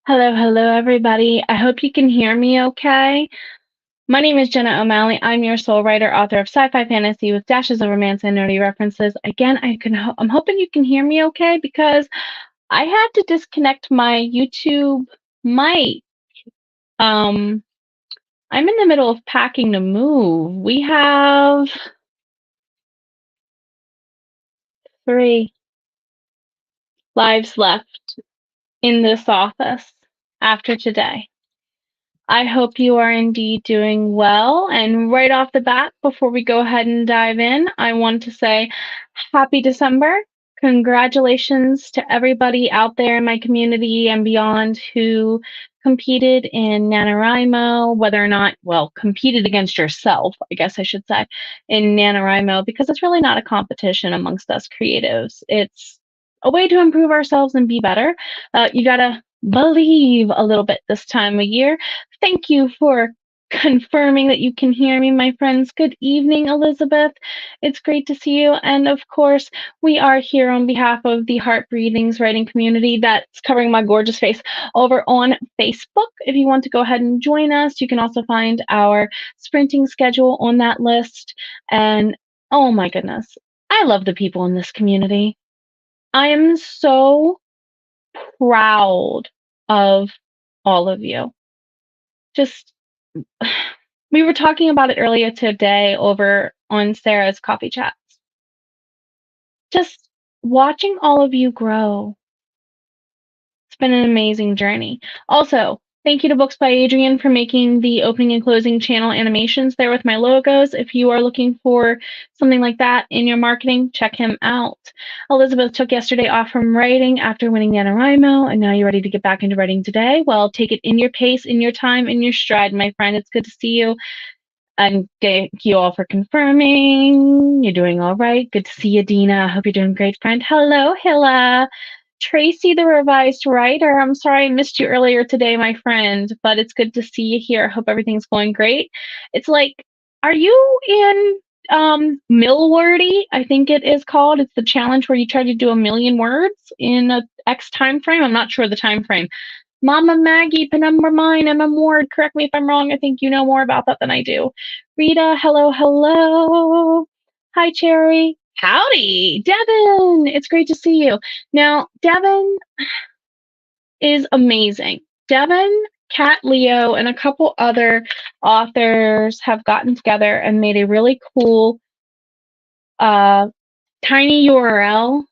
Hello, hello, everybody. I hope you can hear me okay. My name is Jenna O'Malley. I'm your soul writer, author of sci-fi fantasy with dashes of romance and nerdy references. Again, I'm hoping you can hear me okay because I had to disconnect my YouTube mic. Um, I'm in the middle of packing to move. We have 3 lives left in this office after today. I hope you are indeed doing well. And right off the bat, before we go ahead and dive in, I want to say happy December. Congratulations to everybody out there in my community and beyond who competed in NaNoWriMo, whether or not, well, competed against yourself, I guess I should say, in NaNoWriMo, because it's really not a competition amongst us creatives. It's a way to improve ourselves and be better. You gotta believe a little bit this time of year. Thank you for confirming that you can hear me, my friends. Good evening, Elizabeth. It's great to see you. And of course, we are here on behalf of the Heart Breathings writing community that's covering my gorgeous face over on Facebook. If you want to go ahead and join us, you can also find our sprinting schedule on that list. And oh my goodness, I love the people in this community. I am so proud of all of you. Just we were talking about it earlier today over on Sarah's coffee chats. Just watching all of you grow. It's been an amazing journey. Also, thank you to Books by Adrian for making the opening and closing channel animations there with my logos. If you are looking for something like that in your marketing, check him out. Elizabeth took yesterday off from writing after winning NaNoWriMo, and now you're ready to get back into writing today. Well, take it in your pace, in your time, in your stride, my friend. It's good to see you. And thank you all for confirming. You're doing all right. Good to see you, Dina. I hope you're doing great, friend. Hello, Hilla. Tracy, the revised writer. I'm sorry I missed you earlier today, my friend, but it's good to see you here. I hope everything's going great. It's like, are you in Millwordy? I think it is called. It's the challenge where you try to do 1,000,000 words in a X time frame. I'm not sure the time frame. Mama Maggie, Penumbra Mine, Emma Ward, correct me if I'm wrong. I think you know more about that than I do. Rita, hello, hello. Hi, Cherry. Howdy, Devin. It's great to see you. Now, Devin is amazing. Devin, Kat Leo, and a couple other authors have gotten together and made a really cool tiny URL,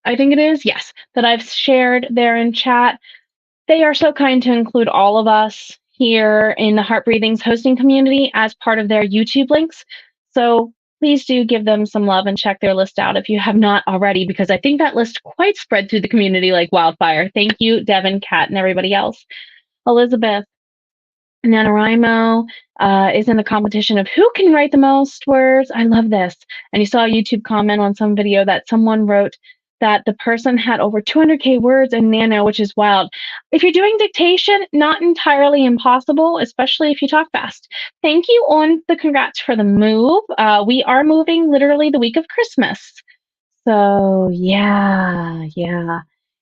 I think it is, yes, that I've shared there in chat. They are so kind to include all of us here in the Heart Breathings hosting community as part of their YouTube links. So please do give them some love and check their list out if you have not already, because I think that list quite spread through the community like wildfire. Thank you, Devin, Kat, and everybody else. Elizabeth, NaNoWriMo is in the competition of who can write the most words. I love this. And you saw a YouTube comment on some video that someone wrote that the person had over 200K words in Nano, which is wild. If you're doing dictation, not entirely impossible, especially if you talk fast. Thank you on the congrats for the move. We are moving literally the week of Christmas. So yeah.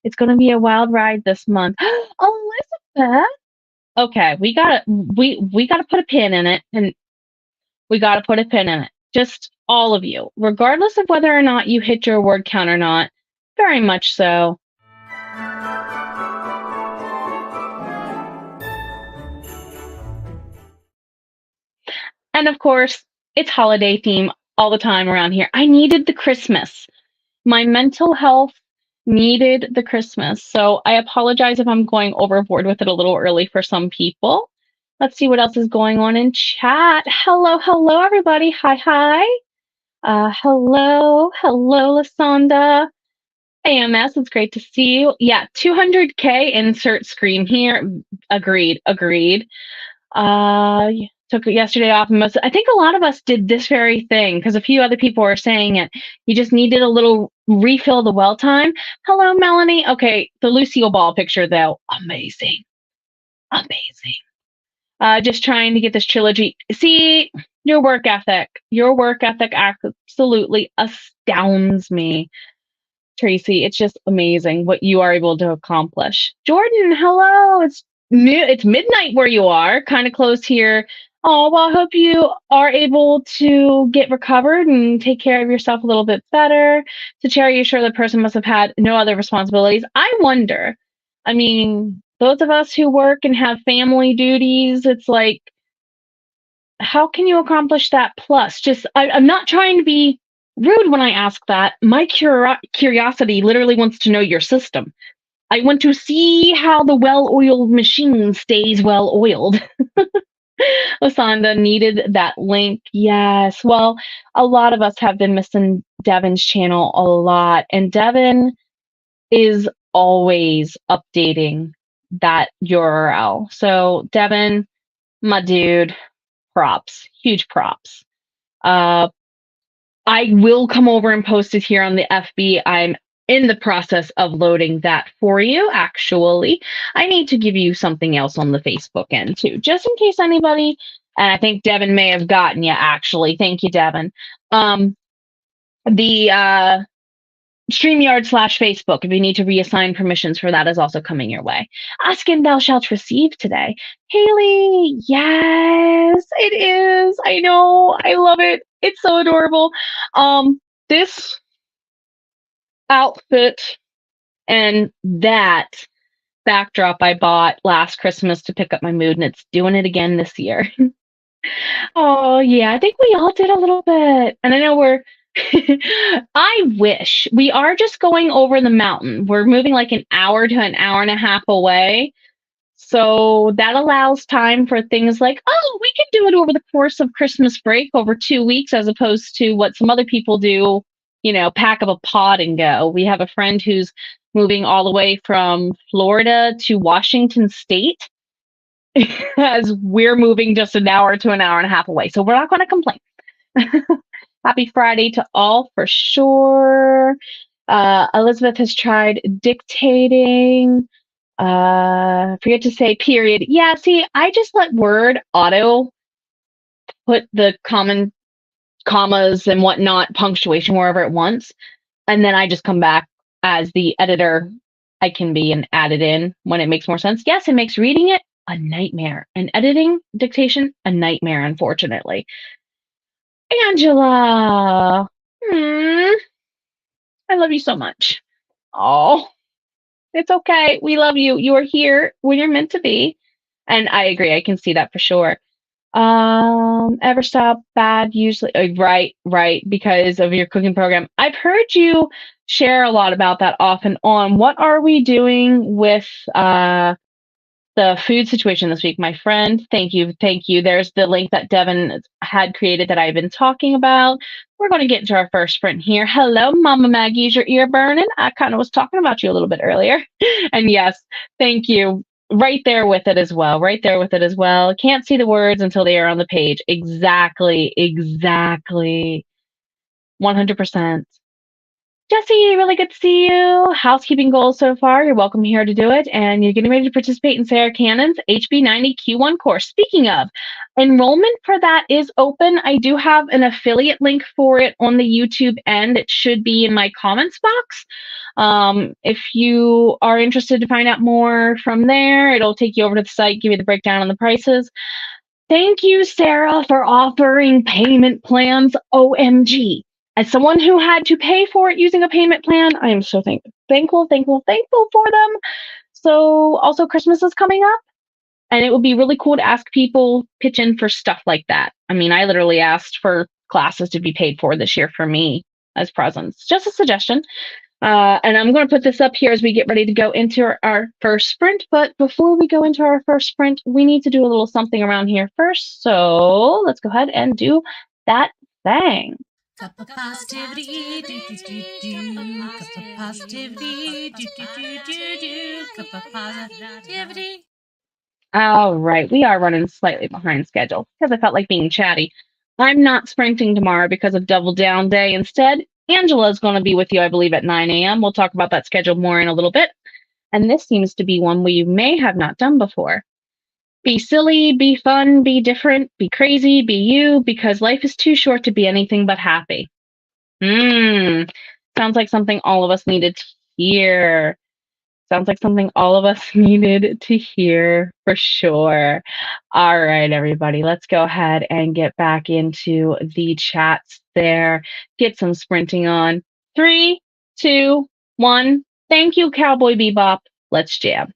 It's going to be a wild ride this month. Elizabeth. Okay, we gotta put a pin in it, and we gotta put a pin in it. Just all of you, regardless of whether or not you hit your word count or not. Very much so. And of course, it's holiday theme all the time around here. I needed the Christmas. My mental health needed the Christmas. So I apologize if I'm going overboard with it a little early for some people. Let's see what else is going on in chat. Hello, hello, everybody. Hi. Hello, Lasonda. AMS, it's great to see you. Yeah, 200K insert screen here. Agreed. Took yesterday off. I think a lot of us did this very thing because a few other people were saying it. You just needed a little refill the well time. Hello, Melanie. Okay, the Lucille Ball picture though, amazing. Just trying to get this trilogy. See, your work ethic absolutely astounds me. Tracy, it's just amazing what you are able to accomplish. Jordan, hello. It's midnight where you are, kind of close here. Oh, well, I hope you are able to get recovered and take care of yourself a little bit better. To Cherry, you sure the person must have had no other responsibilities. I wonder. I mean, those of us who work and have family duties, it's like, how can you accomplish that plus? I'm not trying to be rude when I ask that. My curiosity literally wants to know your system. I want to see how the well-oiled machine stays well-oiled. Lasanda needed that link. Yes. Well, a lot of us have been missing Devin's channel a lot, and Devin is always updating that URL. So, Devin, my dude, props, huge props. I will come over and post it here on the FB. I'm in the process of loading that for you, actually. I need to give you something else on the Facebook end, too, just in case anybody, and I think Devin may have gotten you, actually. Thank you, Devin. The StreamYard/Facebook, if you need to reassign permissions for that, is also coming your way. Ask and thou shalt receive today. Haley, yes, it is. I know. I love it. It's so adorable. This outfit and that backdrop I bought last Christmas to pick up my mood, and it's doing it again this year. Oh, yeah, I think we all did a little bit. And I know I wish we are just going over the mountain. We're moving like an hour to an hour and a half away. So that allows time for things like, oh, we can do it over the course of Christmas break over 2 weeks, as opposed to what some other people do, pack up a pod and go. We have a friend who's moving all the way from Florida to Washington State as we're moving just an hour to an hour and a half away. So we're not going to complain. Happy Friday to all for sure. Elizabeth has tried dictating. Forget to say period. Yeah, see, I just let Word auto put the common commas and whatnot, punctuation wherever it wants. And then I just come back as the editor I can be and add it in when it makes more sense. Yes, it makes reading it a nightmare and editing dictation a nightmare, unfortunately. Angela, I love you so much. Oh, it's okay. We love you. You are here when you're meant to be. And I agree. I can see that for sure. Ever stop bad usually? Right, because of your cooking program. I've heard you share a lot about that off and on. What are we doing with the food situation this week, my friend? Thank you. There's the link that Devin had created that I've been talking about. We're going to get into our first sprint here. Hello, Mama Maggie. Is your ear burning? I kind of was talking about you a little bit earlier. And yes, thank you. Right there with it as well. Can't see the words until they are on the page. Exactly. 100%. Jesse, really good to see you. Housekeeping goals so far. You're welcome here to do it. And you're getting ready to participate in Sarah Cannon's HB90 Q1 course. Speaking of, enrollment for that is open. I do have an affiliate link for it on the YouTube end. It should be in my comments box. If you are interested to find out more from there, it'll take you over to the site, give you the breakdown on the prices. Thank you, Sarah, for offering payment plans. OMG. As someone who had to pay for it using a payment plan, I am so thankful for them. So also Christmas is coming up, and it would be really cool to ask people pitch in for stuff like that. I mean, I literally asked for classes to be paid for this year for me as presents. Just a suggestion. And I'm going to put this up here as we get ready to go into our first sprint. But before we go into our first sprint, we need to do a little something around here first. So let's go ahead and do that thing. Cup of positivity, do do do do. Cup of positivity, do do do do do. Cup of positivity. All right, we are running slightly behind schedule because I felt like being chatty. I'm not sprinting tomorrow because of Double Down Day. Instead, Angela's going to be with you, I believe, at 9 a.m. We'll talk about that schedule more in a little bit. And this seems to be one we may have not done before. Be silly, be fun, be different, be crazy, be you, because life is too short to be anything but happy. Sounds like something all of us needed to hear. Sounds like something all of us needed to hear for sure. All right, everybody, let's go ahead and get back into the chats there. Get some sprinting on. 3, 2, 1. Thank you, Cowboy Bebop. Let's jam.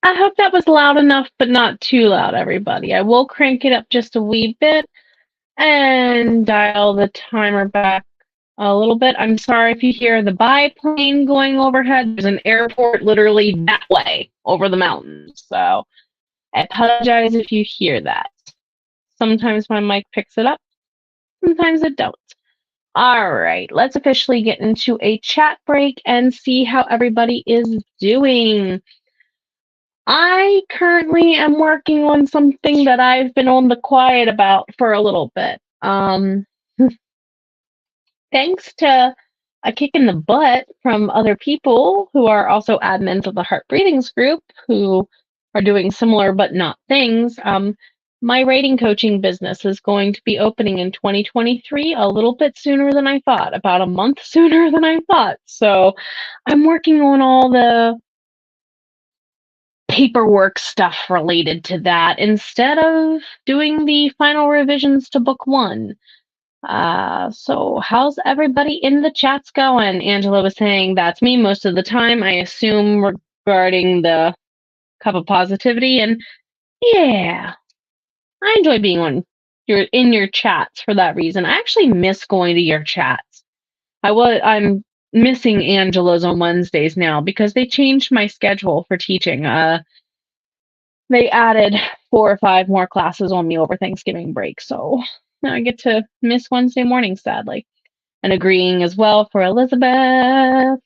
I hope that was loud enough, but not too loud, everybody. I will crank it up just a wee bit and dial the timer back a little bit. I'm sorry if you hear the biplane going overhead. There's an airport literally that way over the mountains. So I apologize if you hear that. Sometimes my mic picks it up, sometimes it don't. All right, let's officially get into a chat break and see how everybody is doing. I currently am working on something that I've been on the quiet about for a little bit. Thanks to a kick in the butt from other people who are also admins of the Heart Breathings group who are doing similar but not things. My rating coaching business is going to be opening in 2023 a little bit sooner than I thought, about a month sooner than I thought. So I'm working on all the paperwork stuff related to that instead of doing the final revisions to book one. So how's everybody in the chats going? Angela was saying that's me most of the time, I assume, regarding the cup of positivity. And yeah, I enjoy being in your chats for that reason. I actually miss going to your chats. I'm missing Angela's on Wednesdays now because they changed my schedule for teaching. They added 4 or 5 more classes on me over Thanksgiving break, so now I get to miss Wednesday mornings, sadly. And agreeing as well for Elizabeth.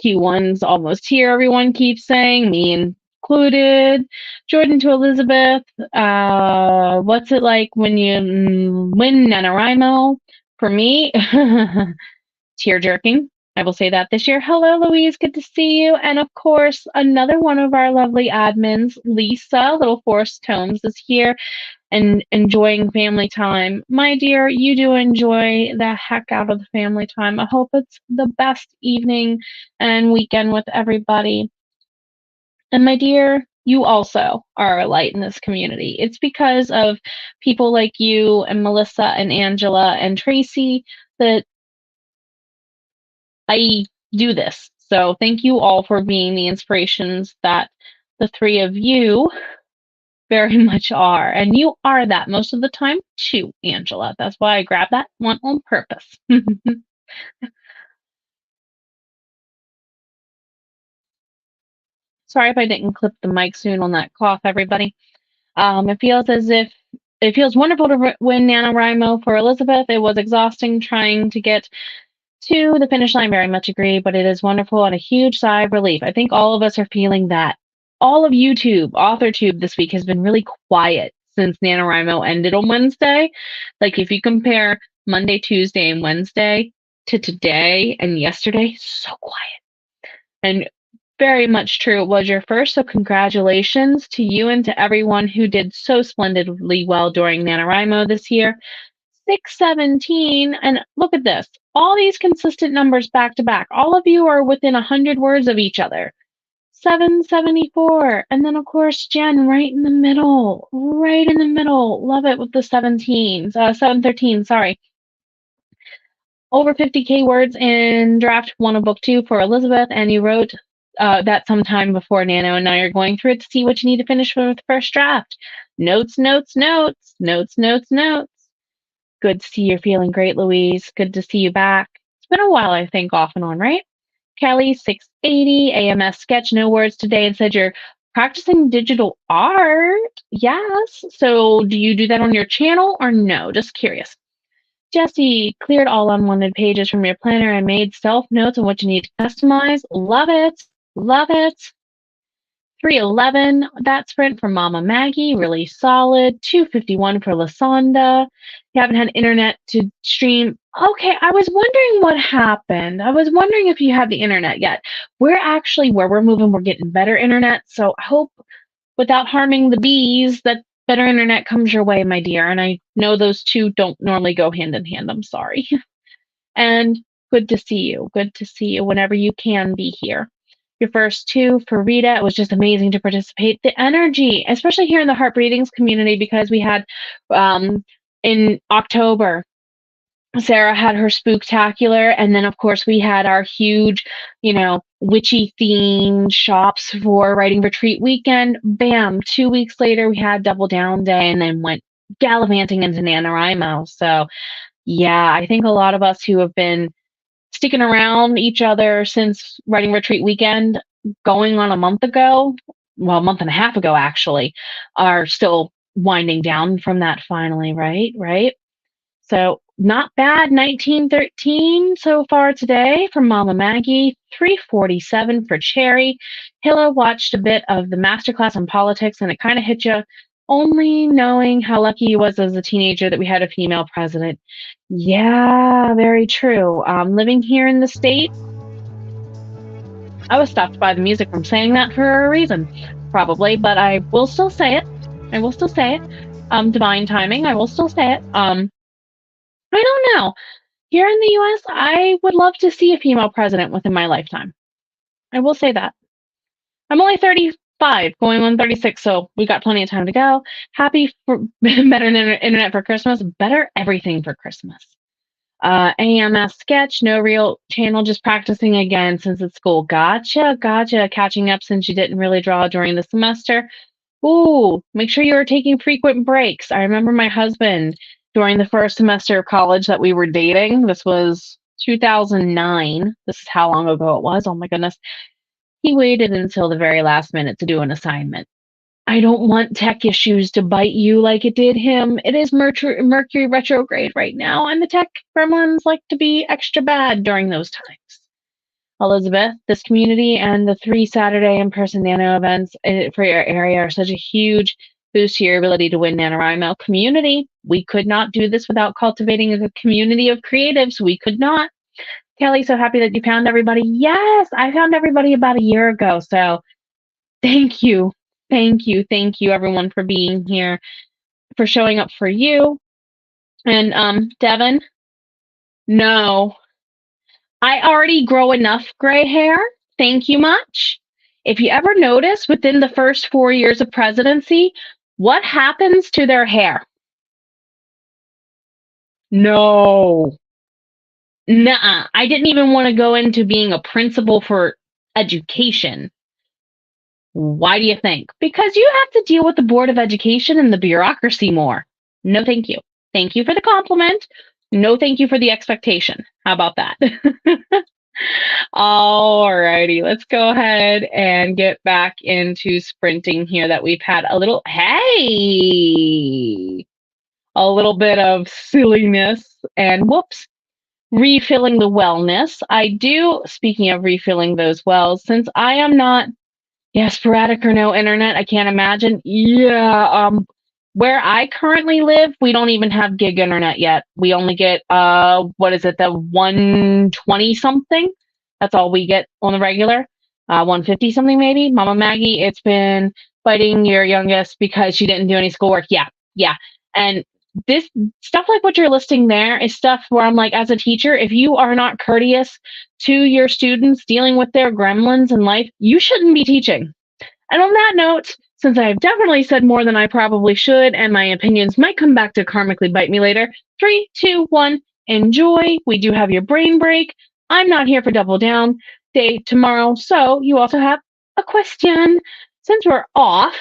Q1's almost here, everyone keeps saying, me included. Jordan to Elizabeth. What's it like when you win NaNoWriMo? For me, tear jerking. I will say that this year. Hello, Louise. Good to see you. And of course, another one of our lovely admins, Lisa, Little Forest Tomes, is here and enjoying family time. My dear, you do enjoy the heck out of the family time. I hope it's the best evening and weekend with everybody. And my dear, you also are a light in this community. It's because of people like you and Melissa and Angela and Tracy that I do this. So thank you all for being the inspirations that the three of you very much are. And you are that most of the time too, Angela. That's why I grabbed that one on purpose. Sorry if I didn't clip the mic soon on that cough, everybody. It feels wonderful to win NaNoWriMo for Elizabeth. It was exhausting trying to get to the finish line, very much agree, but it is wonderful and a huge sigh of relief. I think all of us are feeling that. All of YouTube, AuthorTube this week has been really quiet since NaNoWriMo ended on Wednesday. Like if you compare Monday, Tuesday, and Wednesday to today and yesterday, so quiet. And very much true. It was your first, so congratulations to you and to everyone who did so splendidly well during NaNoWriMo this year. 617, and look at this. All these consistent numbers back to back. All of you are within 100 words of each other. 774, and then of course Jen right in the middle. Right in the middle. Love it with the 17s. 713, sorry. Over 50K words in draft 1 of book 2 for Elizabeth, and you wrote that sometime before Nano, and now you're going through it to see what you need to finish for the first draft. Notes, notes, notes, notes, notes, notes. Good to see you're feeling great, Louise. Good to see you back. It's been a while, I think, off and on, right? Kelly, 680, AMS Sketch, no words today, and said you're practicing digital art. Yes. So do you do that on your channel or no? Just curious. Jesse, cleared all unwanted pages from your planner and made self-notes on what you need to customize. Love it. Love it. 311, that sprint for Mama Maggie, really solid. 251 for Lasonda. You haven't had internet to stream. Okay, I was wondering what happened. I was wondering if you had the internet yet. We're actually, where we're moving, we're getting better internet. So I hope without harming the bees that better internet comes your way, my dear. And I know those two don't normally go hand in hand. I'm sorry. And good to see you. Good to see you whenever you can be here. Your first 2 for Rita, it was just amazing to participate. The energy, especially here in the Heart Breathings community, because we had in October, Sarah had her spooktacular, and then of course we had our huge, witchy themed shops for writing retreat weekend. Bam! 2 weeks later, we had Double Down Day, and then went gallivanting into NaNoWriMo. So yeah, I think a lot of us who have been sticking around each other since writing retreat weekend, going on a month ago, well, a month and a half ago actually, are still winding down from that finally, right? Right? So not bad, 1913 so far today from Mama Maggie, 347 for Cherry. Hilla watched a bit of the masterclass on politics and it kind of hit you only knowing how lucky he was as a teenager that we had a female president. Yeah, very true. Living here in the States, I was stopped by the music from saying that for a reason, probably, but I will still say it. I will still say it. Divine timing, I will still say it. I don't know. Here in the US, I would love to see a female president within my lifetime. I will say that. I'm only 35, going on 36, so we got plenty of time to go. Happy for better internet for Christmas, better everything for Christmas. AMS sketch, no real channel, just practicing again since it's school. Gotcha, gotcha. Catching up since you didn't really draw during the semester. Ooh, make sure you are taking frequent breaks. I remember my husband during the first semester of college that we were dating. This was 2009. This is how long ago it was. Oh my goodness. He waited until the very last minute to do an assignment. I don't want tech issues to bite you like it did him. It is Mercury retrograde right now, and the tech gremlins like to be extra bad during those times. Elizabeth, this community and the 3 Saturday in-person Nano events for your area are such a huge boost to your ability to win NaNoWriMo community. We could not do this without cultivating a community of creatives. We could not. Kelly, so happy that you found everybody. Yes, I found everybody about a year ago. So thank you. Thank you. Thank you, everyone, for being here, for showing up for you. And Devin, no, I already grow enough gray hair. Thank you much. If you ever notice within the first 4 years of presidency, what happens to their hair? No. Nuh-uh. I didn't even want to go into being a principal for education. Why do you think? Because you have to deal with the Board of Education and the bureaucracy more. No, thank you. Thank you for the compliment. No, thank you for the expectation. How about that? Alrighty, let's go ahead and get back into sprinting here that we've had a little, hey, a little bit of silliness and whoops, refilling the wellness. I do, speaking of refilling those wells, since I am not, yeah, sporadic or no internet, I can't imagine. Yeah, where I currently live, we don't even have gig internet yet. We only get what is it, the 120 something? That's all we get on the regular. 150 something maybe. Mama Maggie, it's been fighting your youngest because she didn't do any schoolwork. Yeah, yeah. And this stuff like what you're listing there is stuff where I'm like, as a teacher, if you are not courteous to your students dealing with their gremlins in life, you shouldn't be teaching. And on that note, since I've definitely said more than I probably should, and my opinions might come back to karmically bite me later, 3, 2, 1, enjoy. We do have your brain break. I'm not here for Double Down Day tomorrow, so you also have a question. Since we're off,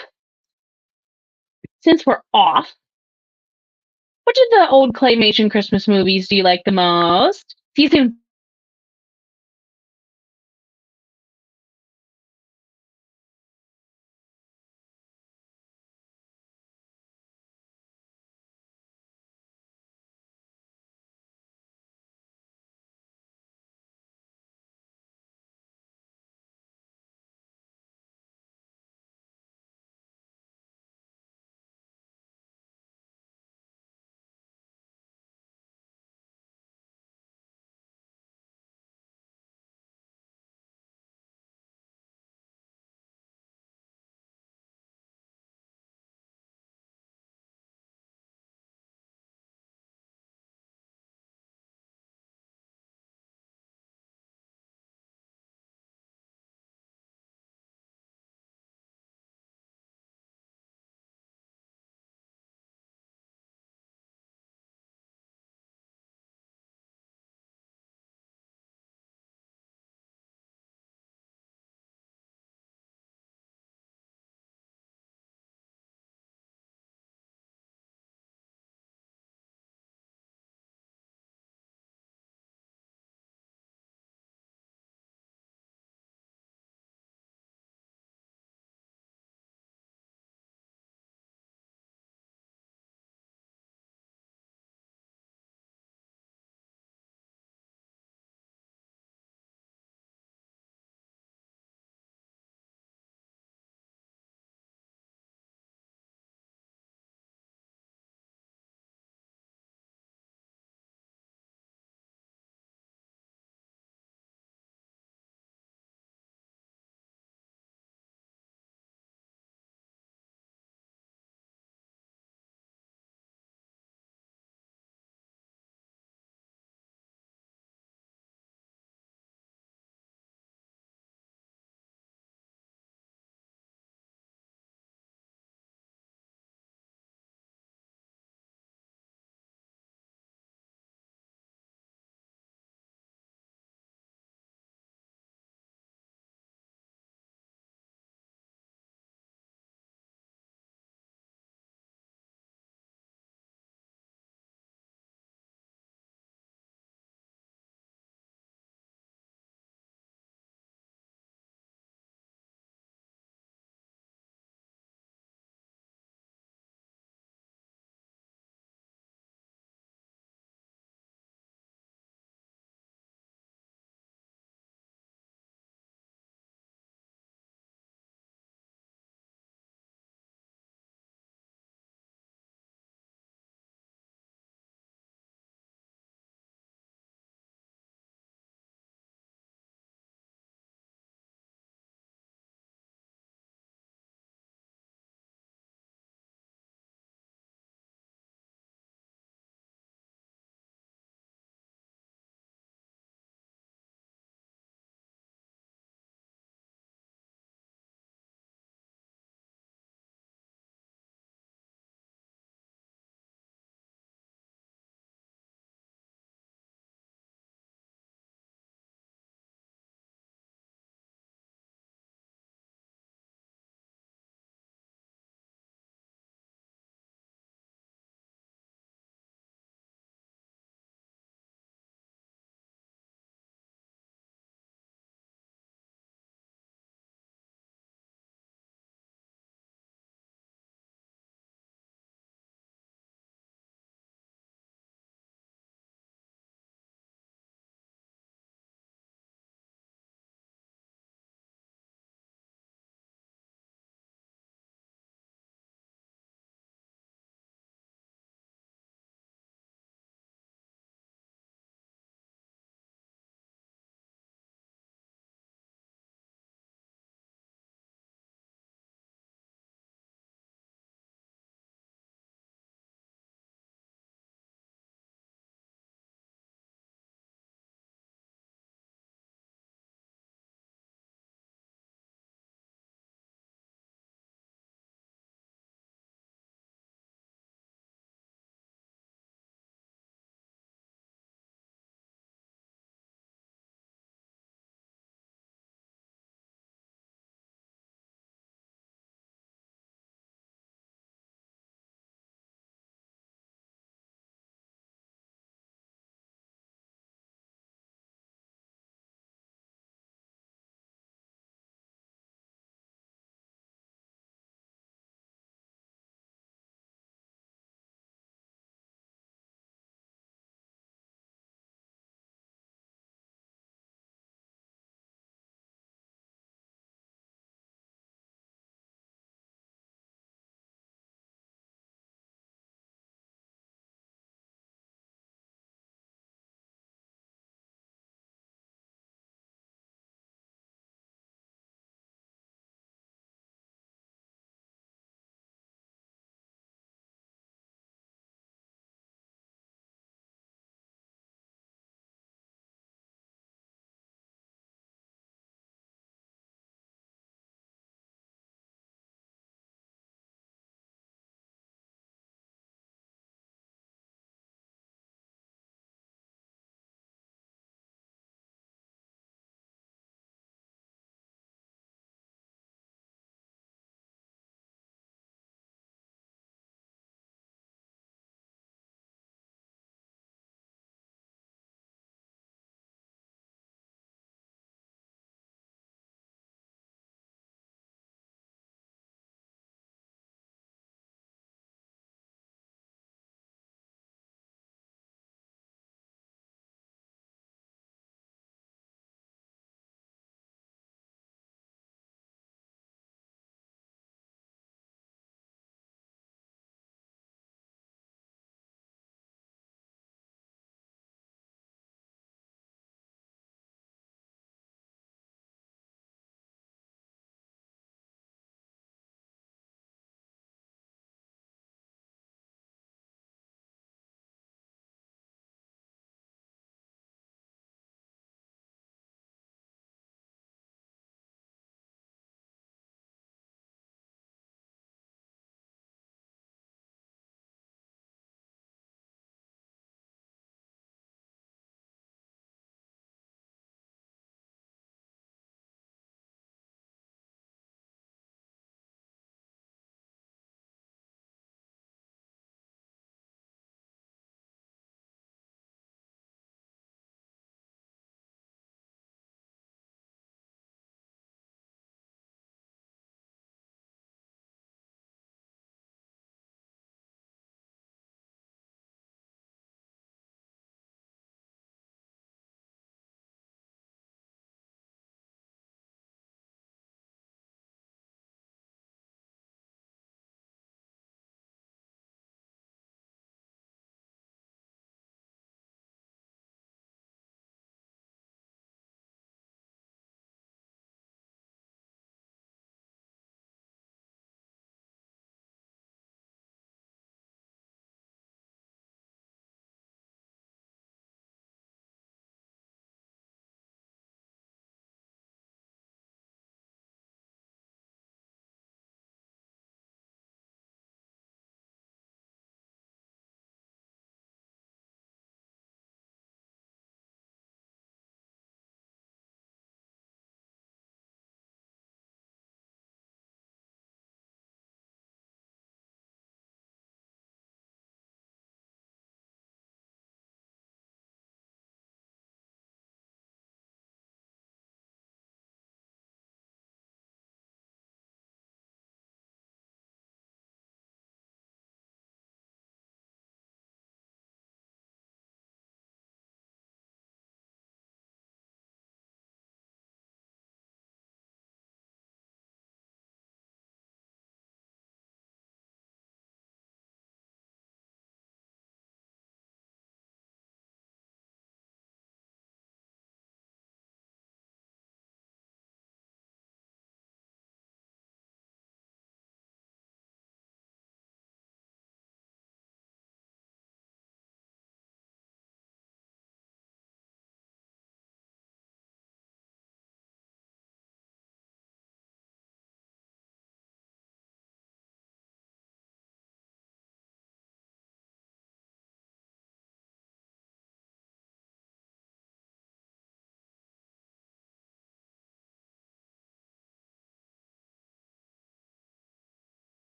which of the old claymation Christmas movies do you like the most? See you soon.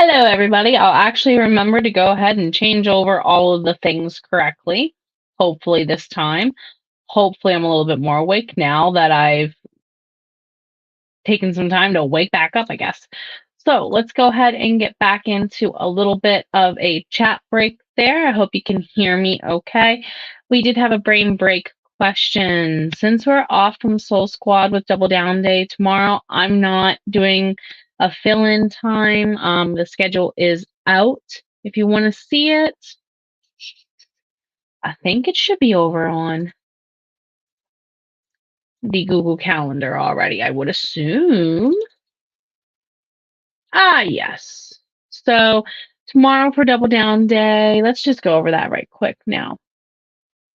Hello, everybody. I'll actually remember to go ahead and change over all of the things correctly. Hopefully, this time. Hopefully, I'm a little bit more awake now that I've taken some time to wake back up, I guess. So let's go ahead and get back into a little bit of a chat break there. I hope you can hear me okay. We did have a brain break question. Since we're off from Soul Squad with Double Down Day tomorrow, I'm not doing a fill in time. The schedule is out. If you want to see it, I think it should be over on the Google Calendar already, I would assume. Ah, yes. So tomorrow for Double Down Day, let's just go over that right quick now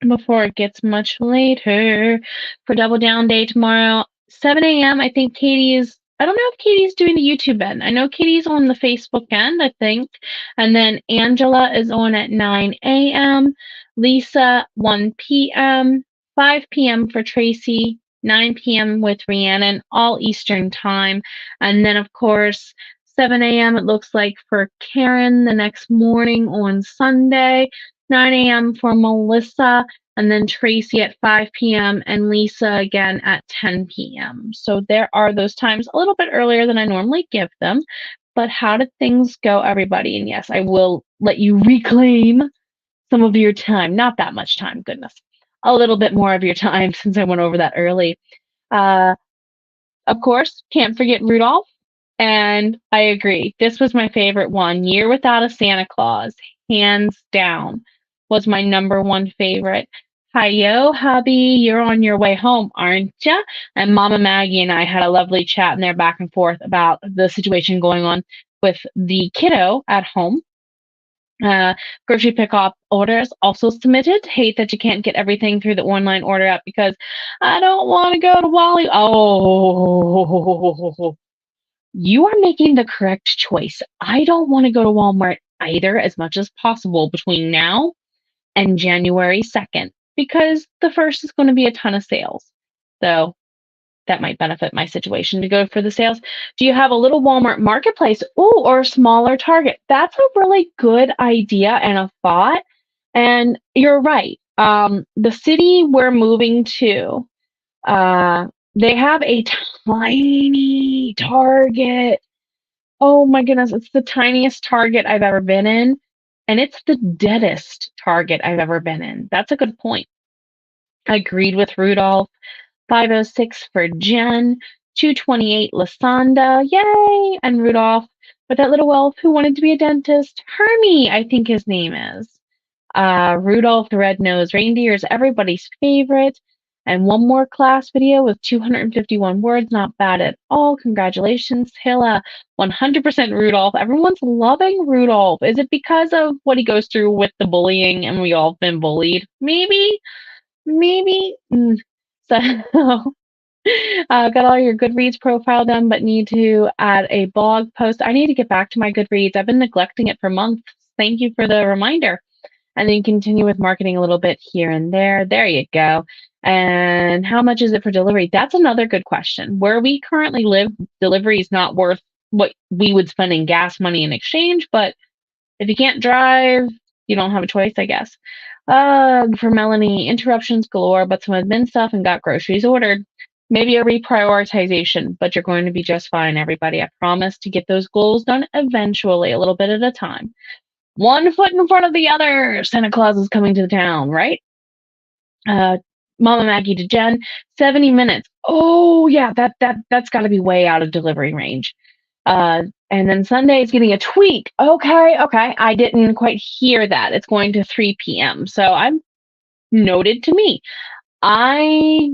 before it gets much later. For Double Down Day tomorrow, 7 a.m. I think Katie is. I don't know if Katie's doing the YouTube end. I know Katie's on the Facebook end, I think. And then Angela is on at 9 a.m. Lisa, 1 p.m. 5 p.m. for Tracy. 9 p.m. with Rhiannon, all Eastern time. And then, of course, 7 a.m. it looks like for Karen the next morning on Sunday. 9 a.m. for Melissa, and then Tracy at 5 p.m. and Lisa again at 10 p.m. So there are those times a little bit earlier than I normally give them. But how did things go, everybody? And yes, I will let you reclaim some of your time. Not that much time, goodness. A little bit more of your time since I went over that early. Uh, of course, can't forget Rudolph. And I agree. This was my favorite one. Year Without a Santa Claus, hands down, was my number one favorite. Hi-yo, hubby, you're on your way home, aren't ya? And Mama Maggie and I had a lovely chat in there back and forth about the situation going on with the kiddo at home. Uh, Grocery pickup orders also submitted. Hate that you can't get everything through the online order app because I don't want to go to Wally. Oh, you are making the correct choice. I don't want to go to Walmart either as much as possible between now and January 2nd because the first is going to be a ton of sales. So that might benefit my situation to go for the sales. Do you have a little Walmart marketplace? Ooh, or a smaller Target? That's a really good idea and a thought. And you're right. The city we're moving to, uh, they have a tiny Target. Oh my goodness, it's the tiniest Target I've ever been in, and it's the deadest Target I've ever been in. That's a good point. I agreed with Rudolph. 506 for Jen. 228 Lasanda. Yay! And Rudolph with that little elf who wanted to be a dentist. Hermie, I think his name is. Rudolph the Red-Nosed Reindeer is everybody's favorite. And one more class video with 251 words. Not bad at all. Congratulations, Hilla. 100% Rudolph. Everyone's loving Rudolph. Is it because of what he goes through with the bullying and we all have been bullied? Maybe. Maybe. So, got all your Goodreads profile done, but need to add a blog post. I need to get back to my Goodreads. I've been neglecting it for months. Thank you for the reminder. And then continue with marketing a little bit here and there. There you go. And how much is it for delivery? That's another good question. Where we currently live, delivery is not worth what we would spend in gas money in exchange, but if you can't drive, you don't have a choice, I guess. For Melanie, interruptions galore, but some admin stuff and got groceries ordered. Maybe a reprioritization, but you're going to be just fine, everybody. I promise to get those goals done eventually, a little bit at a time. One foot in front of the other. Santa Claus is coming to the town, right? Mama Maggie to Jen, 70 minutes. Oh yeah, that's got to be way out of delivery range. And then Sunday is getting a tweak. Okay. I didn't quite hear that. It's going to 3 p.m. So I'm noted to me. I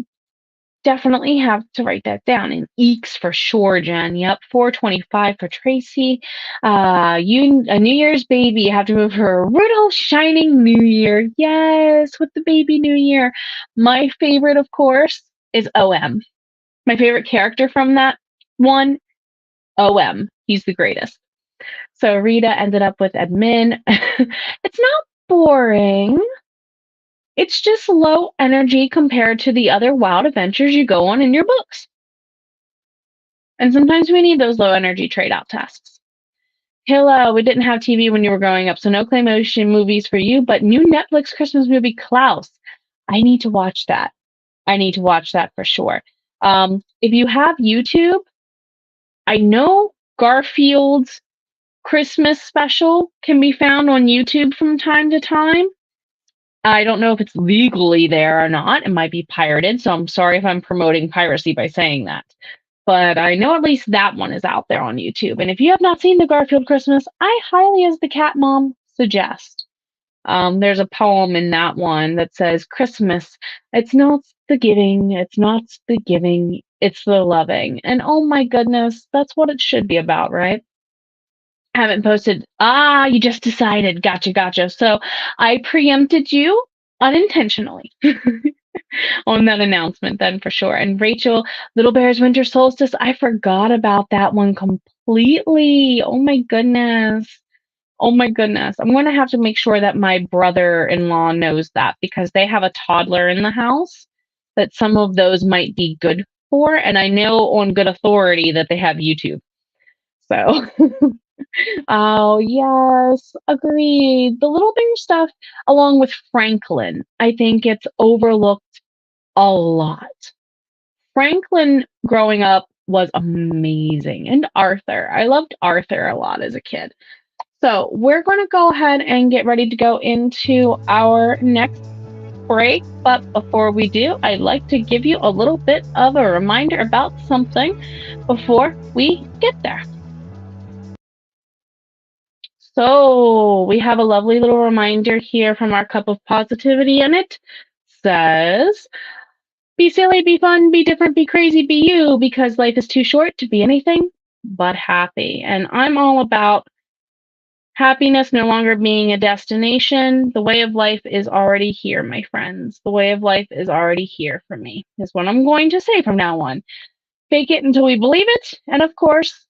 definitely have to write that down in eeks for sure, Jen. Yep, 425 for Tracy. A New Year's baby. You have to move her Rudolph Shining New Year. Yes, with the baby New Year. My favorite, of course, is OM. My favorite character from that one, OM. He's the greatest. So Rita ended up with admin. It's not boring. It's just low energy compared to the other wild adventures you go on in your books. And sometimes we need those low energy trade-out tasks. Hilla, we didn't have TV when you were growing up, so no claymation movies for you, but new Netflix Christmas movie, Klaus. I need to watch that. I need to watch that for sure. If you have YouTube, I know Garfield's Christmas special can be found on YouTube from time to time. I don't know if it's legally there or not. It might be pirated, so I'm sorry if I'm promoting piracy by saying that. But I know at least that one is out there on YouTube. And if you have not seen the Garfield Christmas, I highly, as the cat mom, suggest. There's a poem in that one that says, Christmas, it's not the giving, it's not the giving, it's the loving. And oh my goodness, that's what it should be about, right? Haven't posted. Ah, you just decided. Gotcha, gotcha. So I preempted you unintentionally on that announcement, then for sure. And Rachel, Little Bear's Winter Solstice, I forgot about that one completely. Oh my goodness. Oh my goodness. I'm going to have to make sure that my brother in law knows that because they have a toddler in the house that some of those might be good for. And I know on good authority that they have YouTube. So. Oh, yes, agreed. The Little Bear stuff, along with Franklin, I think it's overlooked a lot. Franklin growing up was amazing. And Arthur. I loved Arthur a lot as a kid. So we're going to go ahead and get ready to go into our next break. But before we do, I'd like to give you a little bit of a reminder about something before we get there. So we have a lovely little reminder here from our cup of positivity, and it says, be silly, be fun, be different, be crazy, be you, because life is too short to be anything but happy. And I'm all about happiness no longer being a destination. The way of life is already here, my friends. The way of life is already here for me, is what I'm going to say from now on. Fake it until we believe it. And of course,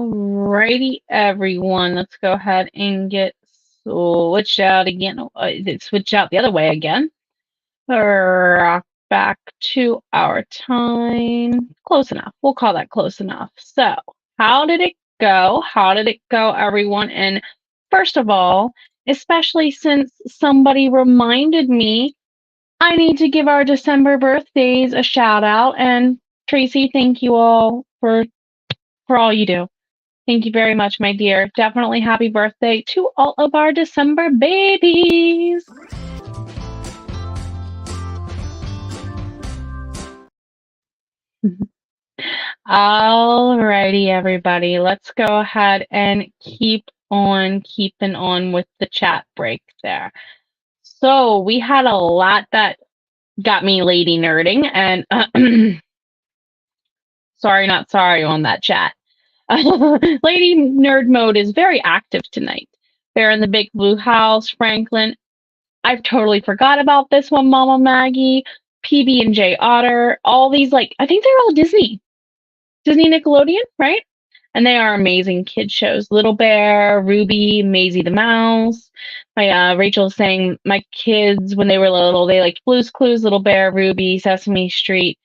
Alrighty, everyone. Let's go ahead and get switched out again. It switched out the other way again. Rock back to our time. Close enough. We'll call that close enough. So, how did it go? How did it go, everyone? And first of all, especially since somebody reminded me, I need to give our December birthdays a shout out. And Tracy, thank you all for all you do. Thank you very much, my dear. Definitely happy birthday to all of our December babies. Alrighty, everybody. Let's go ahead and keep on keeping on with the chat break there. So we had a lot that got me lady nerding, and sorry, not sorry on that chat. Lady nerd mode is very active tonight. Bear in the Big Blue House, Franklin. I've totally forgot about this one, Mama Maggie, PB&J Otter, all these, like, I think they're all Disney Nickelodeon, right? And they are amazing kid shows. Little Bear, Ruby, Maisie the Mouse. My Rachel's saying my kids, when they were little, they liked Blue's Clues, Little Bear, Ruby, Sesame Street,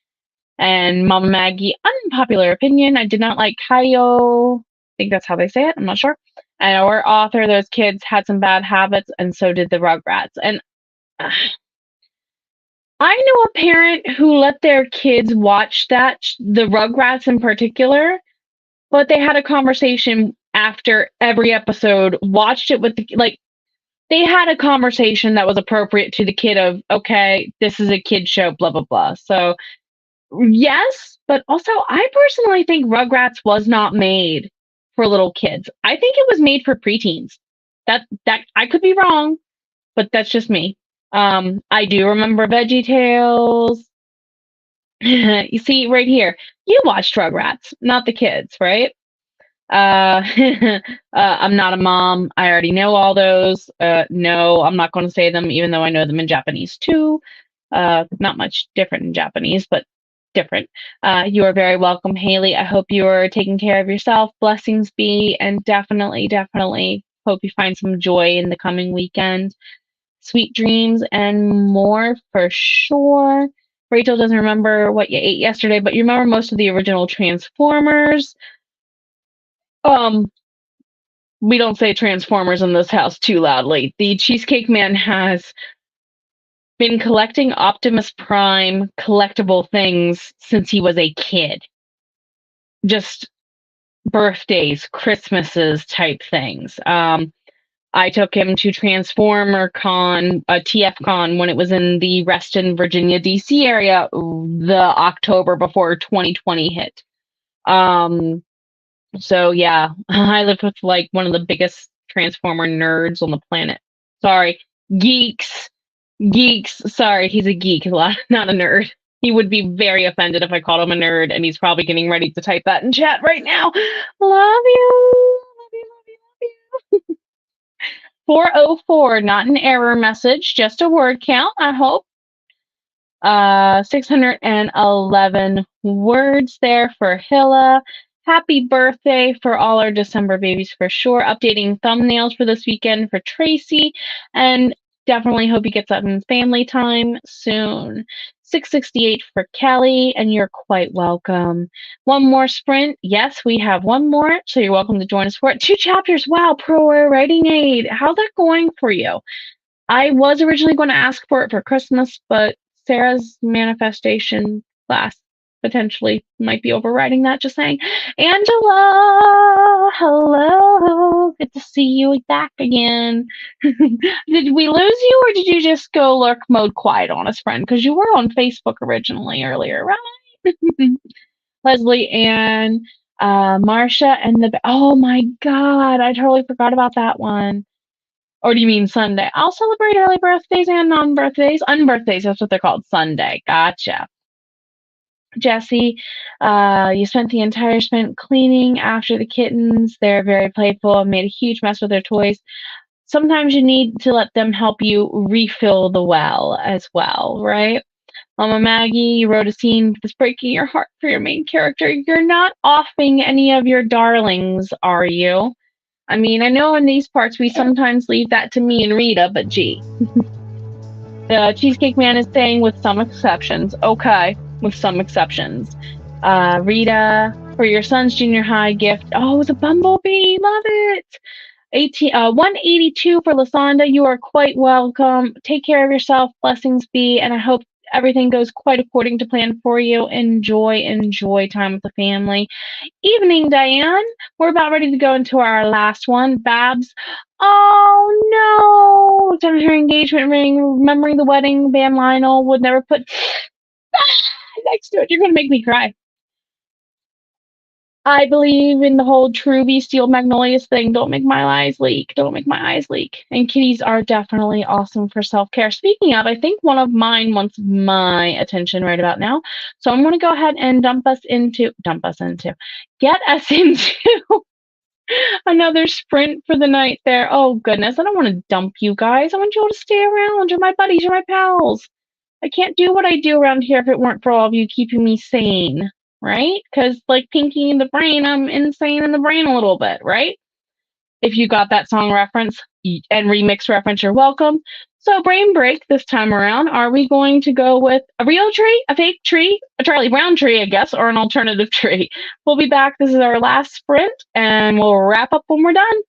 and Mama Maggie. Unpopular opinion, I did not like Kaio. I think that's how they say it. I'm not sure. And our author, those kids had some bad habits, and so did the Rugrats. And I know a parent who let their kids watch the Rugrats in particular, but they had a conversation after every episode, watched it with they had a conversation that was appropriate to the kid of, okay, this is a kid show, blah, blah, blah. So, yes, but also I personally think Rugrats was not made for little kids. I think it was made for preteens. That I could be wrong, but that's just me. I do remember VeggieTales. You see right here, you watched Rugrats, not the kids, right? I'm not a mom. I already know all those. No, I'm not going to say them, even though I know them in Japanese too. Not much different in Japanese, but different. You are very welcome, Haley. I hope you are taking care of yourself. Blessings be, and definitely, definitely hope you find some joy in the coming weekend. Sweet dreams and more for sure. Rachel doesn't remember what you ate yesterday, but you remember most of the original Transformers. We don't say Transformers in this house too loudly. The Cheesecake Man has been collecting Optimus Prime collectible things since he was a kid. Just birthdays, Christmases type things. I took him to Transformer Con, TF Con, when it was in the Reston, Virginia, DC area, the October before 2020 hit. So yeah, I lived with like one of the biggest Transformer nerds on the planet. Sorry, geeks. Sorry, he's a geek, not a nerd. He would be very offended if I called him a nerd, and he's probably getting ready to type that in chat right now. Love you. 404, not an error message, just a word count, I hope. 611 words there for Hilla. Happy birthday for all our December babies for sure. Updating thumbnails for this weekend for Tracy, and definitely hope he gets up in family time soon. 668 for Kelly, and you're quite welcome. One more sprint. Yes, we have one more, so you're welcome to join us for it. 2 chapters. Wow, Pro Writing Aid. How's that going for you? I was originally going to ask for it for Christmas, but Sarah's manifestation class potentially might be overriding that, just saying. Angela, hello. Good to see you back again. Did we lose you, or did you just go lurk mode quiet on us, friend? Because you were on Facebook originally earlier, right? Leslie and Marsha and oh my God, I totally forgot about that one. Or do you mean Sunday? I'll celebrate early birthdays and non-birthdays. Unbirthdays, that's what they're called. Sunday. Gotcha. Jesse, you spent the entire sprint cleaning after the kittens. They're very playful and made a huge mess with their toys. Sometimes you need to let them help you refill the well as well, right? Mama Maggie, you wrote a scene that's breaking your heart for your main character. You're not offing any of your darlings, are you? I mean, I know in these parts we sometimes leave that to me and Rita, but gee. The Cheesecake Man is saying with some exceptions. Okay, with some exceptions. Rita, for your son's junior high gift. Oh, it was a bumblebee. Love it. 182 for Lasanda. You are quite welcome. Take care of yourself. Blessings be, and I hope everything goes quite according to plan for you. Enjoy time with the family. Evening, Diane. We're about ready to go into our last one. Babs. Oh no! Done her engagement ring, remembering the wedding band Lionel would never put next to it. You're gonna make me cry. I believe in the whole true be steel magnolias thing. Don't make my eyes leak. Don't make my eyes leak. And kitties are definitely awesome for self care. Speaking of, I think one of mine wants my attention right about now. So I'm gonna go ahead and get us into another sprint for the night there. Oh goodness, I don't want to dump you guys. I want you all to stay around. You're my buddies. You're my pals. I can't do what I do around here if it weren't for all of you keeping me sane, right? Because like Pinky in the Brain, I'm insane in the brain a little bit, right? If you got that song reference and remix reference, you're welcome. So brain break this time around. Are we going to go with a real tree, a fake tree, a Charlie Brown tree, I guess, or an alternative tree? We'll be back. This is our last sprint, and we'll wrap up when we're done.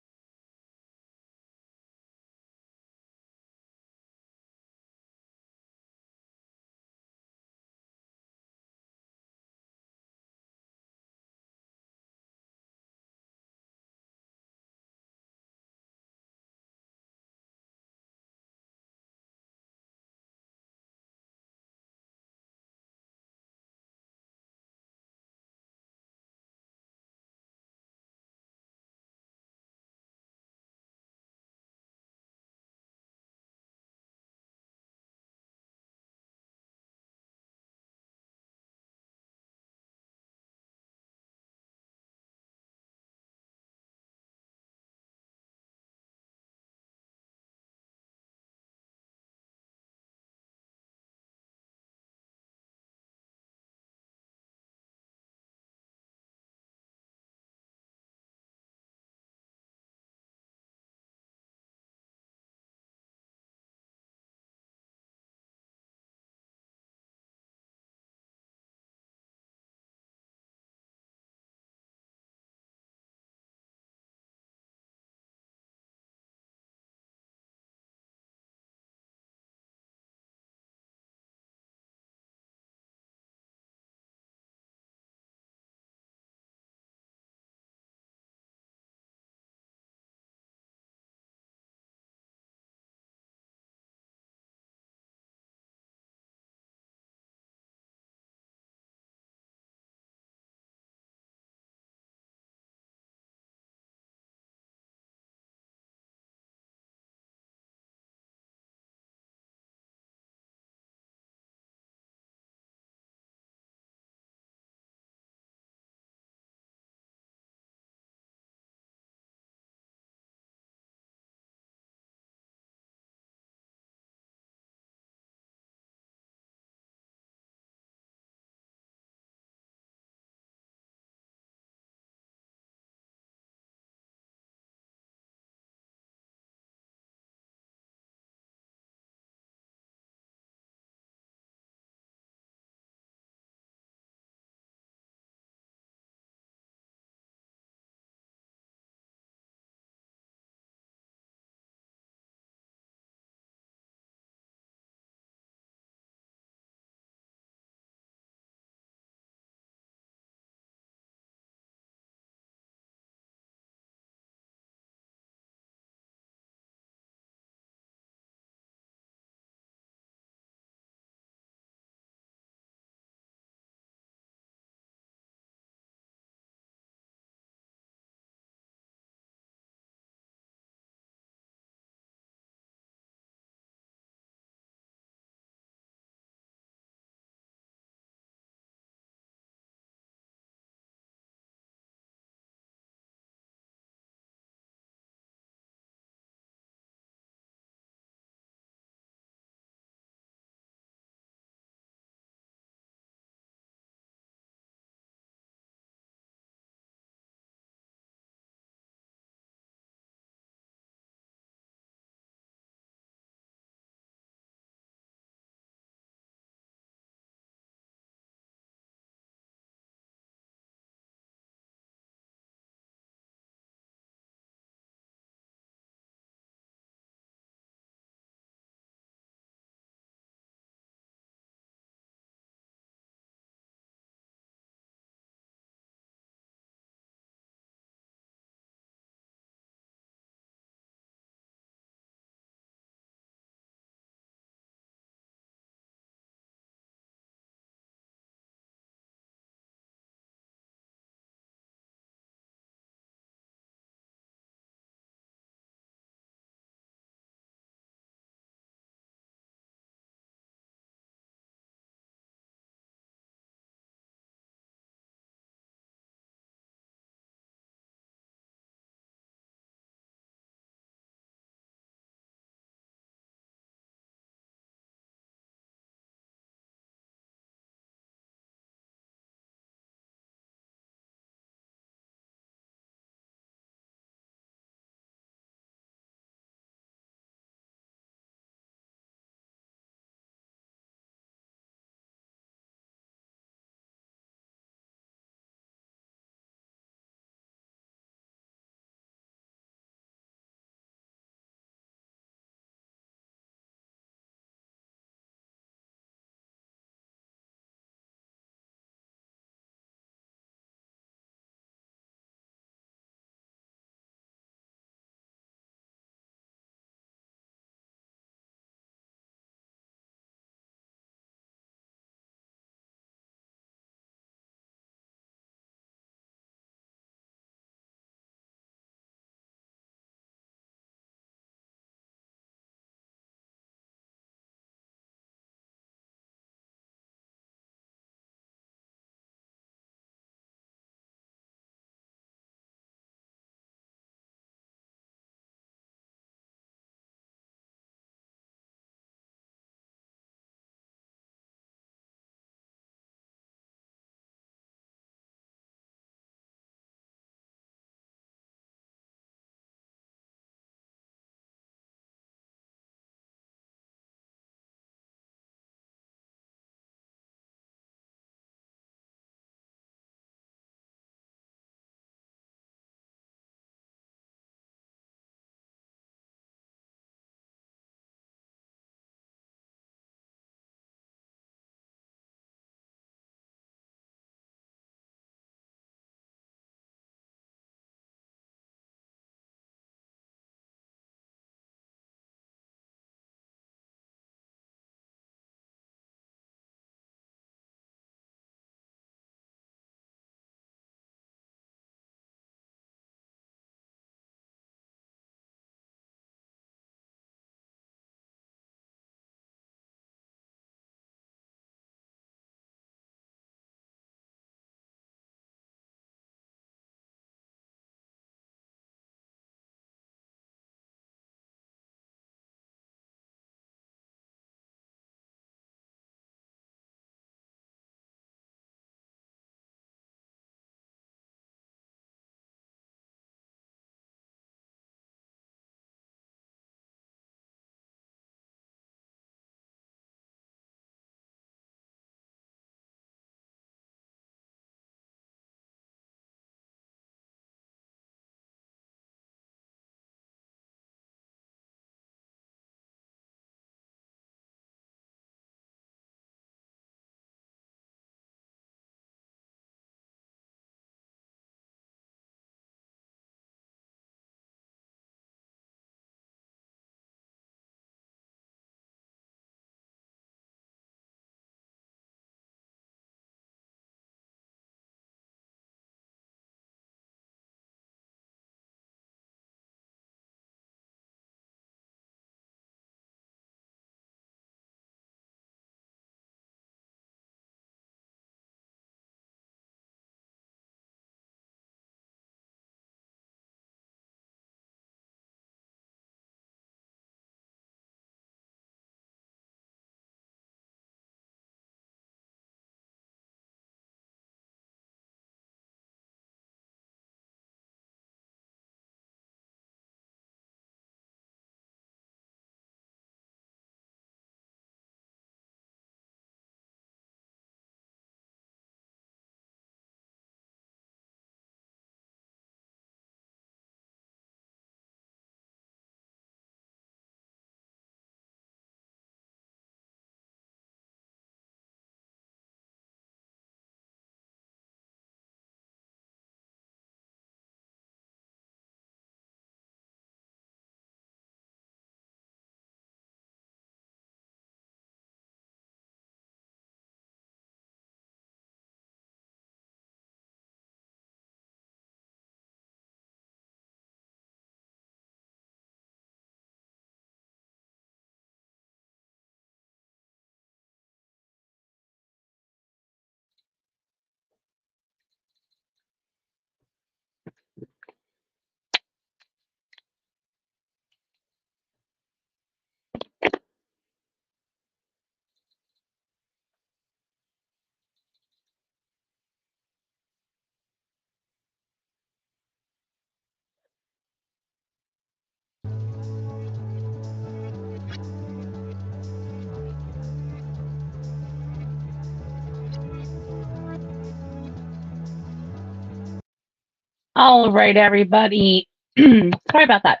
All right, everybody. Sorry about that.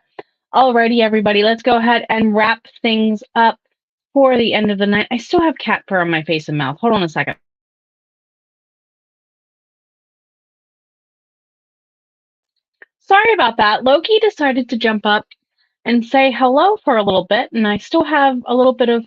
Alrighty, everybody. Let's go ahead and wrap things up for the end of the night. I still have cat fur on my face and mouth. Hold on a second. Sorry about that. Loki decided to jump up and say hello for a little bit, and I still have a little bit of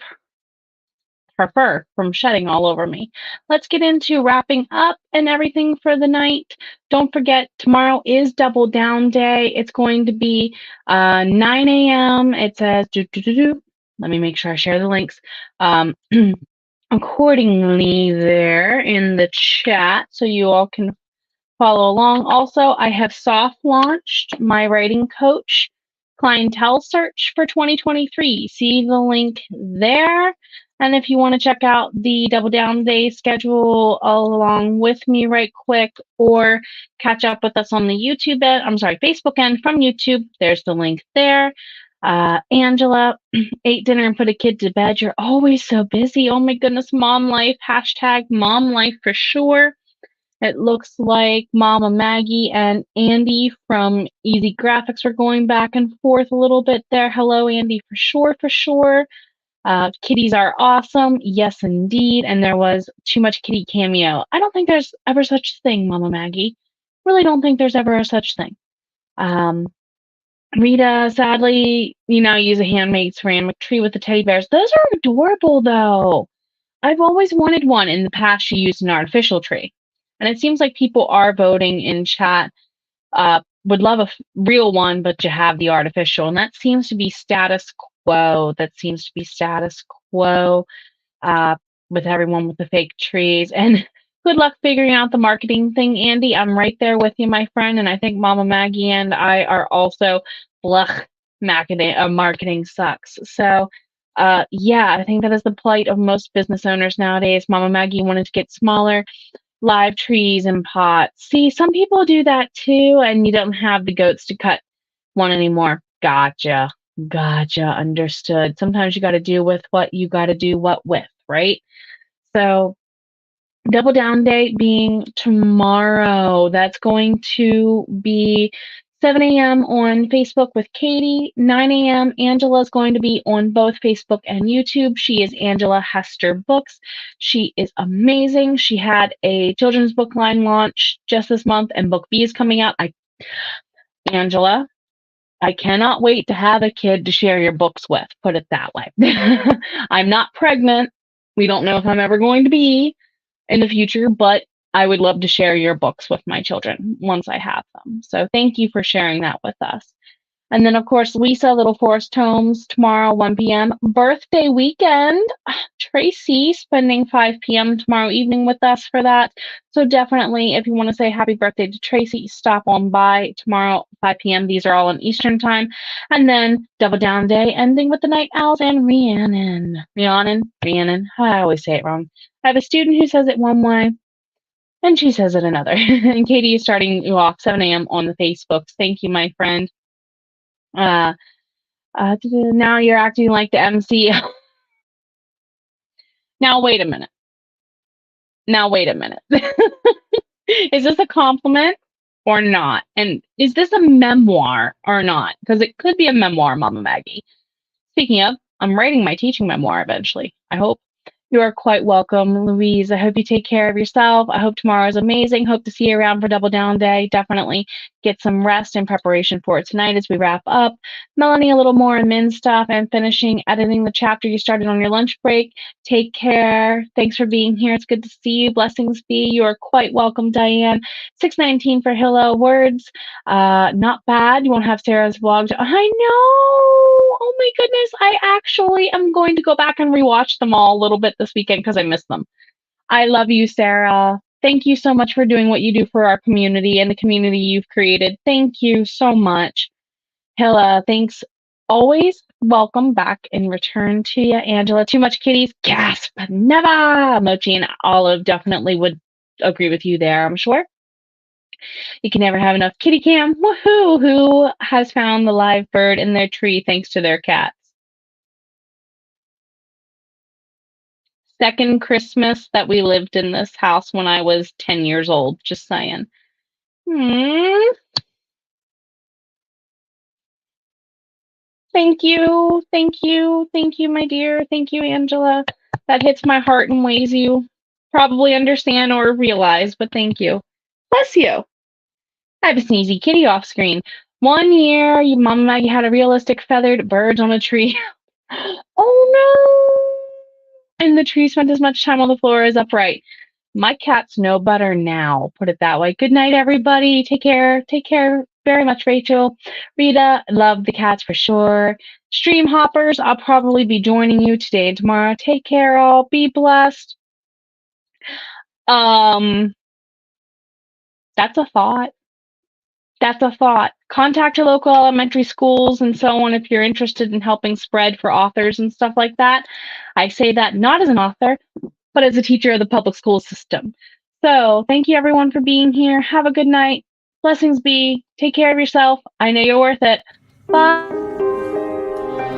her fur from shedding all over me. Let's get into wrapping up and everything for the night. Don't forget, tomorrow is Double Down Day. It's going to be 9 a.m. It says, let me make sure I share the links accordingly there in the chat so you all can follow along. Also, I have soft launched my writing coach clientele search for 2023. See the link there. And if you want to check out the Double Down Day schedule along with me right quick or catch up with us on the Facebook end from YouTube, there's the link there. Angela, ate dinner and put a kid to bed. You're always so busy. Oh my goodness, mom life, hashtag mom life for sure. It looks like Mama Maggie and Andy from Easy Graphics are going back and forth a little bit there. Hello, Andy, for sure, for sure. Kitties are awesome. Yes, indeed. And there was too much kitty cameo. I don't think there's ever such thing, Mama Maggie. Really don't think there's ever a such thing. Rita, sadly, use a handmade ceramic tree with the teddy bears. Those are adorable, though. I've always wanted one. In the past, she used an artificial tree. And it seems like people are voting in chat, would love a real one, but you have the artificial. And that seems to be status quo. Uh, with everyone with the fake trees. And good luck figuring out the marketing thing, Andy. I'm right there with you, my friend. And I think Mama Maggie and I are also, marketing sucks. So, yeah, I think that is the plight of most business owners nowadays. Mama Maggie wanted to get smaller, live trees and pots. See, some people do that too, and you don't have the goats to cut one anymore. Gotcha. Understood. Sometimes you got to do with what you got to do what with, right? So, Double Down Day being tomorrow. That's going to be 7 a.m. on Facebook with Katie. 9 a.m. Angela's going to be on both Facebook and YouTube. She is Angela Hester Books. She is amazing. She had a children's book line launch just this month, and Book B is coming out. Angela, I cannot wait to have a kid to share your books with, put it that way. I'm not pregnant. We don't know if I'm ever going to be in the future, but I would love to share your books with my children once I have them. So thank you for sharing that with us. And then, of course, Lisa, Little Forest Homes, tomorrow, 1 p.m. Birthday weekend. Tracy spending 5 p.m. tomorrow evening with us for that. So definitely, if you want to say happy birthday to Tracy, stop on by tomorrow, 5 p.m. These are all in Eastern time. And then Double Down Day, ending with the Night Owls and Rhiannon. Rhiannon. I always say it wrong. I have a student who says it one way, and she says it another. And Katie is starting you off 7 a.m. on the Facebooks. Thank you, my friend. Now you're acting like the MC. Now wait a minute. Is this a compliment or not? And is this a memoir or not? Because it could be a memoir, Mama Maggie. Speaking of, I'm writing my teaching memoir eventually, I hope. You are quite welcome, Louise. I hope you take care of yourself. I hope tomorrow is amazing. Hope to see you around for Double Down Day. Definitely get some rest in preparation for it tonight as we wrap up. Melanie, a little more admin stuff and finishing editing the chapter you started on your lunch break. Take care. Thanks for being here. It's good to see you. Blessings be. You are quite welcome, Diane. 619 for hello words. Not bad. You won't have Sarah's vlog. I know. Oh my goodness. I actually am going to go back and rewatch them all a little bit this weekend because I missed them. I love you, Sarah. Thank you so much for doing what you do for our community and the community you've created. Thank you so much. Hilla, thanks. Always welcome back in return to you, Angela. Too much kitties? Gasp. Never. Mochi and Olive definitely would agree with you there, I'm sure. You can never have enough kitty cam. Woohoo! Who has found the live bird in their tree thanks to their cats? Second Christmas that we lived in this house when I was 10 years old, just saying. Thank you. Thank you. Thank you, my dear. Thank you, Angela. That hits my heart in ways you probably understand or realize, but thank you. Bless you. I have a sneezy kitty off screen. 1 year, your Mama Maggie had a realistic feathered bird on a tree. Oh no! And the tree spent as much time on the floor as upright. My cats know better now, put it that way. Good night, everybody. Take care. Take care very much, Rachel. Rita, love the cats for sure. Stream hoppers, I'll probably be joining you today and tomorrow. Take care, all. Be blessed. Um, that's a thought. That's a thought. Contact your local elementary schools and so on if you're interested in helping spread for authors and stuff like that. I say that not as an author, but as a teacher of the public school system. So thank you everyone for being here. Have a good night. Blessings be. Take care of yourself. I know you're worth it. Bye.